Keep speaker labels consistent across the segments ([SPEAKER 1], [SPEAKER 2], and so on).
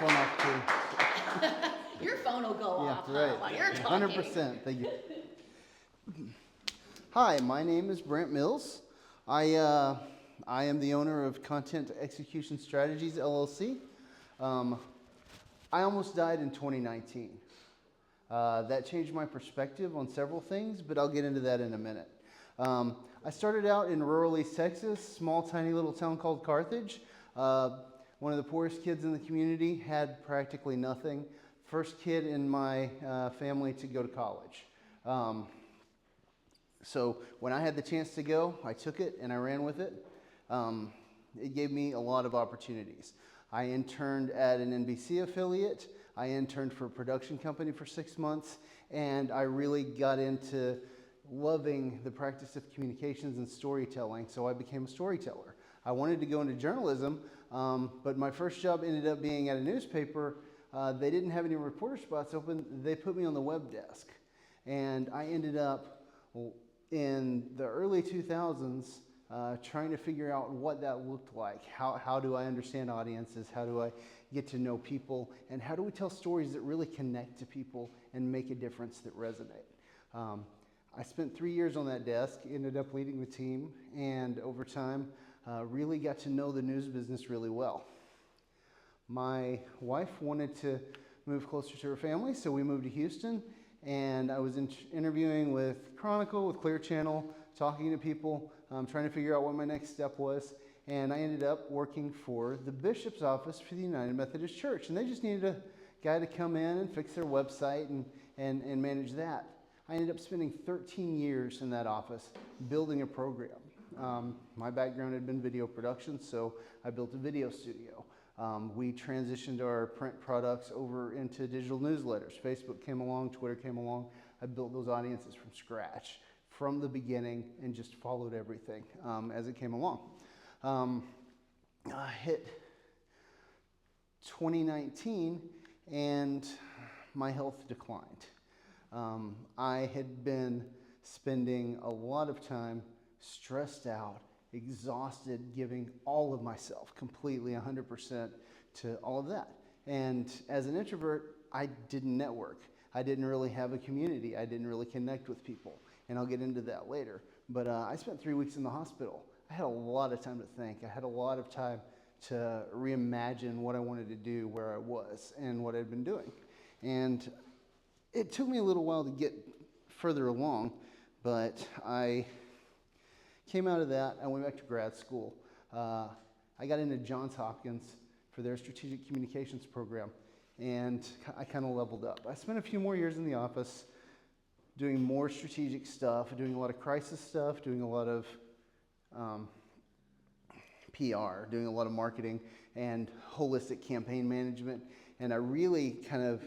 [SPEAKER 1] phone off too.
[SPEAKER 2] Your phone will go
[SPEAKER 1] Yeah,
[SPEAKER 2] off
[SPEAKER 1] right.
[SPEAKER 2] while you're talking.
[SPEAKER 1] 100%. Thank you. Hi, my name is Brant Mills. I am the owner of Content Execution Strategies, LLC. I almost died in 2019. That changed my perspective on several things, but I'll get into that in a minute. I started out in rural East Texas, small, tiny little town called Carthage. One of the poorest kids in the community, had practically nothing. First kid in my family to go to college. So when I had the chance to go, I took it and I ran with it. It gave me a lot of opportunities. I interned at an NBC affiliate. I interned for a production company for 6 months, and I really got into loving the practice of communications and storytelling, so I became a storyteller. I wanted to go into journalism, but my first job ended up being at a newspaper. They didn't have any reporter spots open. They put me on the web desk, and I ended up in the early 2000s trying to figure out what that looked like. How do I understand audiences? How do I get to know people? And how do we tell stories that really connect to people and make a difference that resonate? I spent 3 years on that desk, ended up leading the team, and over time really got to know the news business really well. My wife wanted to move closer to her family, so we moved to Houston, and I was interviewing with Chronicle, with Clear Channel, talking to people, trying to figure out what my next step was, and I ended up working for the bishop's office for the United Methodist Church, and they just needed a guy to come in and fix their website and manage that. I ended up spending 13 years in that office building a program. My background had been video production, so I built a video studio. We transitioned our print products over into digital newsletters. Facebook came along, Twitter came along. I built those audiences from scratch, from the beginning, and just followed everything as it came along. I hit 2019 and my health declined. I had been spending a lot of time stressed out, exhausted, giving all of myself, completely 100% to all of that. And as an introvert, I didn't network. I didn't really have a community. I didn't really connect with people. And I'll get into that later. But I spent 3 weeks in the hospital. I had a lot of time to think. I had a lot of time to reimagine what I wanted to do, where I was, and what I'd been doing. And it took me a little while to get further along, but I came out of that. I went back to grad school. I got into Johns Hopkins for their strategic communications program, and I kind of leveled up. I spent a few more years in the office doing more strategic stuff, doing a lot of crisis stuff, doing a lot of PR, doing a lot of marketing and holistic campaign management, and I really kind of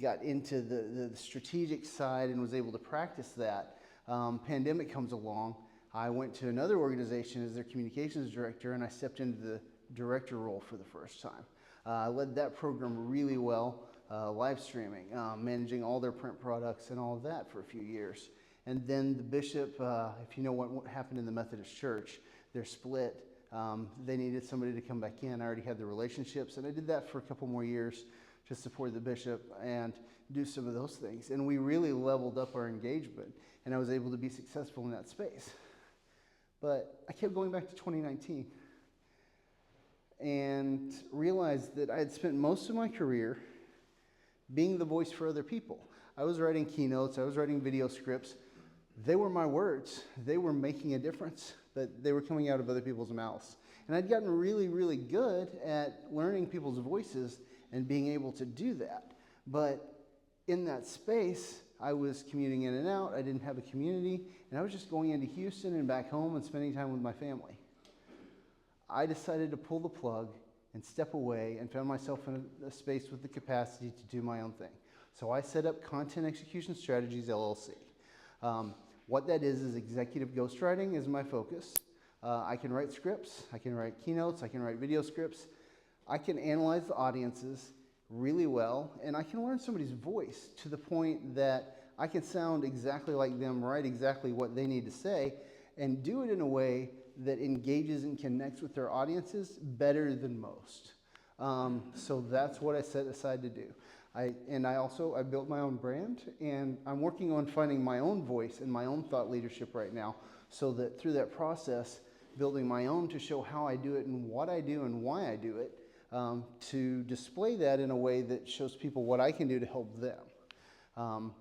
[SPEAKER 1] got into the strategic side and was able to practice that. Pandemic comes along. I went to another organization as their communications director, and I stepped into the director role for the first time. I led that program really well, live streaming, managing all their print products and all of that for a few years. And then the bishop, if you know what happened in the Methodist Church, they're split. They needed somebody to come back in. I already had the relationships, and I did that for a couple more years to support the bishop and do some of those things. And we really leveled up our engagement, and I was able to be successful in that space. But I kept going back to 2019 and realized that I had spent most of my career being the voice for other people. I was writing keynotes, I was writing video scripts. They were my words. They were making a difference, but they were coming out of other people's mouths. And I'd gotten really, really good at learning people's voices and being able to do that. But in that space, I was commuting in and out. I didn't have a community, and I was just going into Houston and back home and spending time with my family. I decided to pull the plug and step away and found myself in a space with the capacity to do my own thing. So I set up Content Execution Strategies, LLC. What that is executive ghostwriting is my focus. I can write scripts, I can write keynotes, I can write video scripts. I can analyze the audiences really well, and I can learn somebody's voice to the point that I can sound exactly like them, write exactly what they need to say, and do it in a way that engages and connects with their audiences better than most. So that's what I set aside to do. I built my own brand, and I'm working on finding my own voice and my own thought leadership right now, so that through that process, building my own to show how I do it and what I do and why I do it, to display that in a way that shows people what I can do to help them.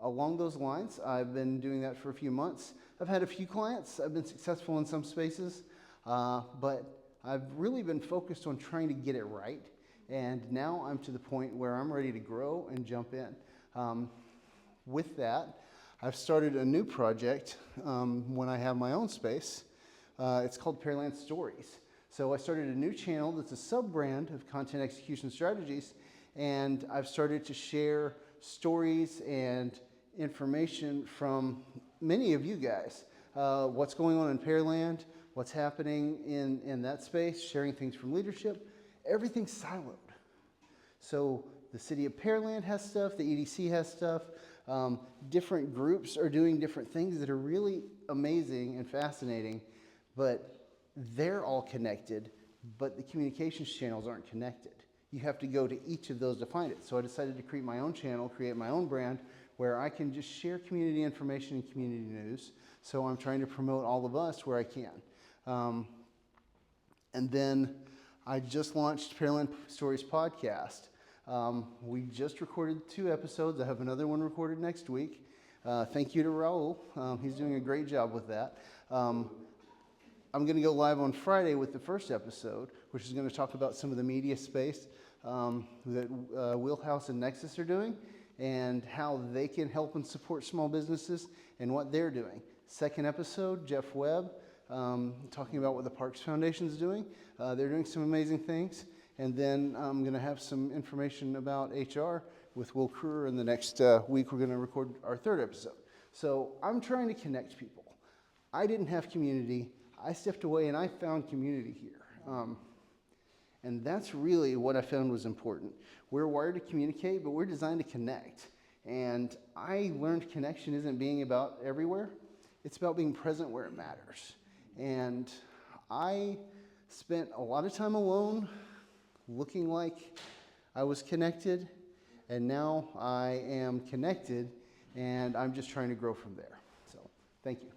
[SPEAKER 1] Along those lines, I've been doing that for a few months. I've had a few clients. I've been successful in some spaces, but I've really been focused on trying to get it right. And now I'm to the point where I'm ready to grow and jump in. With that, I've started a new project when I have my own space. It's called Pearland Stories. So I started a new channel that's a sub-brand of Content Execution Strategies, and I've started to share stories and information from many of you guys. What's going on in Pearland, what's happening in that space, sharing things from leadership. Everything's siloed. So the city of Pearland has stuff, the EDC has stuff, different groups are doing different things that are really amazing and fascinating, but they're all connected, but the communications channels aren't connected. You have to go to each of those to find it. So I decided to create my own channel, create my own brand, where I can just share community information and community news. So I'm trying to promote all of us where I can. And then I just launched Pearland Stories podcast. We just recorded 2 episodes. I have another one recorded next week. Thank you to Raul. He's doing a great job with that. I'm going to go live on Friday with the first episode, which is going to talk about some of the media space that Wheelhouse and Nexus are doing, and how they can help and support small businesses and what they're doing. Second episode, Jeff Webb, talking about what the Parks Foundation is doing. They're doing some amazing things. And then I'm going to have some information about HR with Will Kruer. In the next week, we're going to record our 3rd episode. So I'm trying to connect people. I didn't have community. I stepped away and I found community here. And that's really what I found was important. We're wired to communicate, but we're designed to connect. And I learned connection isn't being about everywhere. It's about being present where it matters. And I spent a lot of time alone, looking like I was connected, and now I am connected, and I'm just trying to grow from there. So, thank you.